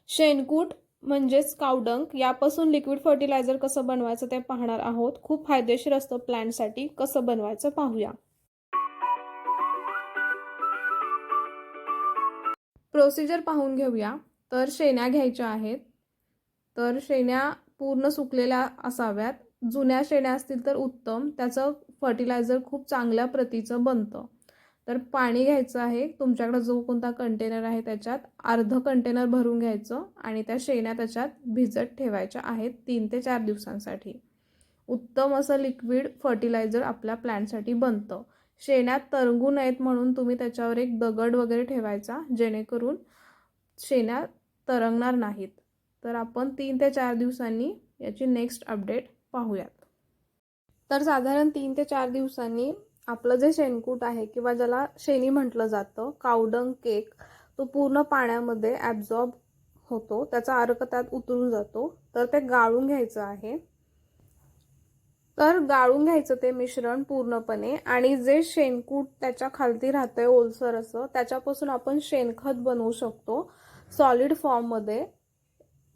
शेणकूट म्हणजेच कावडंग यापासून liquid fertiliser कसं बनवायचं ते पाहणार आहोत। खूप फायदेशीर असतं प्लांटसाठी। कसं बनवायचं पाहूया। प्रोसिजर पाहून घेऊया। तर शेण्या घ्यायच्या आहेत। तर शेण्या पूर्ण सुकलेल्या असाव्यात। जुन्या शेण्या असतील तर उत्तम, त्याचं फर्टिलायझर खूप चांगल्या प्रतीचं बनतं। तर पाणी घ्यायचं आहे, तुमच्याकडे जो कोणता कंटेनर आहे त्याच्यात अर्ध कंटेनर भरून घ्यायचं आणि त्या शेण्या त्याच्यात भिजत ठेवायच्या आहेत 3 ते 4 दिवसांसाठी। उत्तम असं लिक्विड फर्टिलायझर आपल्या प्लांटसाठी बनतं। शेण्यात तरंगू नयेत म्हणून तुम्ही त्याच्यावर एक दगड वगैरे ठेवायचा, जेणेकरून शेण्या तरंगणार नाहीत। तर आपण 3 ते 4 दिवसांनी याची नेक्स्ट अपडेट पाहूयात। तर साधारण 3 ते 4 दिवसांनी आपलं जे शेणकूट आहे किंवा ज्याला शेणी म्हटलं जातं, कावडंग केक, तो पूर्ण पाण्यामध्ये ॲब्झॉर्ब होतो, त्याचा अर्क त्यात उतरून जातो। तर ते गाळून घ्यायचं आहे। तर गाळून घ्यायचं ते मिश्रण पूर्णपणे, आणि जे शेणकूट त्याच्या खालती राहतंय ओलसर असं, त्याच्यापासून आपण शेणखत बनवू शकतो। सॉलिड फॉर्म मध्ये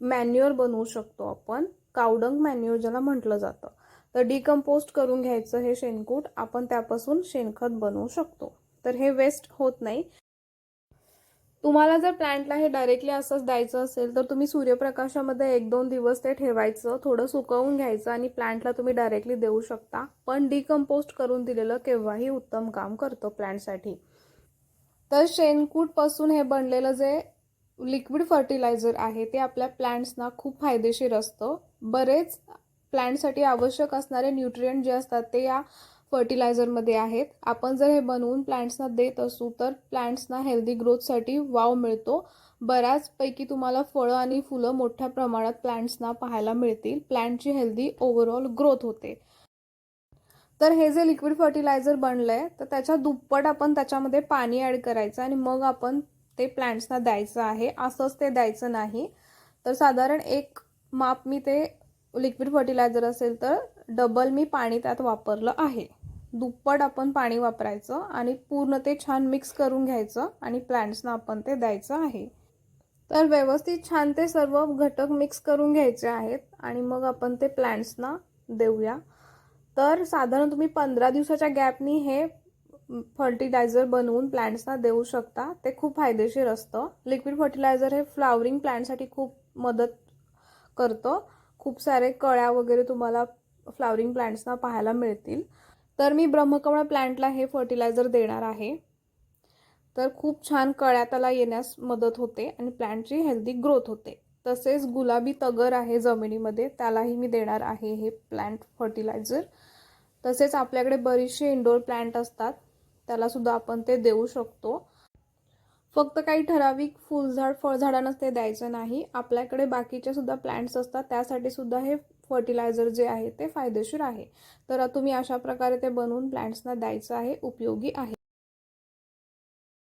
मॅन्युअर बनवू शकतो आपण, कावडंग मॅन्युअर ज्याला म्हटलं जातं। तर डिकंपोस्ट करून घ्यायचं हे शेणकूट, आपण त्यापासून शेणखत बनवू शकतो। तर हे वेस्ट होत नाही। तुम्हाला जर प्लांटला हे डायरेक्टली असंच द्यायचं असेल तर तुम्ही सूर्यप्रकाशामध्ये 1-2 दिवस ते ठेवायचं, थोडं सुकवून घ्यायचं आणि प्लांटला तुम्ही डायरेक्टली देऊ शकता। पण डिकंपोस्ट करून दिलेलं केव्हाही उत्तम काम करतं प्लांटसाठी। तर शेणकूट पासून हे बनलेलं जे लिक्विड फर्टिलायझर आहे ते आपल्या प्लांट्सना खूप फायदेशीर असतं। बरेच प्लांटसाठी आवश्यक असणारे न्यूट्रिएंट जे असतात ते या फर्टिलायझरमध्ये आहेत। आपण जर हे बनवून प्लांट्सना देत असू तर प्लांट्सना हेल्दी ग्रोथसाठी वाव मिळतो। बऱ्याचपैकी तुम्हाला फळं आणि फुलं मोठ्या प्रमाणात प्लांट्सना पाहायला मिळतील। प्लांटची हेल्दी ओव्हरऑल ग्रोथ होते। तर हे जे लिक्विड फर्टिलायझर बनलंय तर त्याच्या दुप्पट आपण त्याच्यामध्ये पाणी ॲड करायचं आणि मग आपण ते प्लांट्सना द्यायचं आहे। असंच ते द्यायचं नाही। तर साधारण एक माप मी ते लिक्विड फर्टिलायझर असेल तर डबल मी पाणी त्यात वापरलं आहे। दुप्पट आपण पाणी वापरायचं आणि पूर्ण ते छान मिक्स करून घ्यायचं आणि प्लांट्सना आपण ते द्यायचं आहे। तर व्यवस्थित छान ते सर्व घटक मिक्स करून घ्यायचे आहेत आणि मग आपण ते प्लांट्सना देऊया। तर साधारण तुम्ही 15 दिवसाच्या गॅपनी हे फर्टिलायझर बनवून प्लांट्सना देऊ शकता। ते खूप फायदेशीर असतं। लिक्विड फर्टिलायझर हे फ्लावरिंग प्लांटसाठी खूप मदत करतं। खूप सारे कळ्या वगैरे तुम्हाला फ्लावरिंग प्लांट्सना पाहायला मिळतील। तर मी ब्रह्मकमळ प्लांटला हे फर्टिलायझर देणार आहे। तर खूप छान कळ्या त्याला येण्यास मदत होते आणि प्लांटची हेल्दी ग्रोथ होते। तसेच गुलाबी तगर आहे जमिनीमध्ये, त्यालाही मी देणार आहे हे प्लांट फर्टिलायझर। तसेच आपल्याकडे बरीचशी इंडोर प्लांट असतात, त्याला सुद्धा आपण ते देऊ शकतो। फक्त काही ठराविक फुलझाड फळझाडांनाच ते द्यायचं नाही, आपल्याकडे बाकीचे सुद्धा प्लांट्स असतात, त्यासाठी सुद्धा हे फर्टिलायझर जे आहे ते फायदेशीर आहे। तर तुम्ही अशा प्रकारे ते बनवून प्लांट्सना द्यायचं आहे, उपयोगी आहे।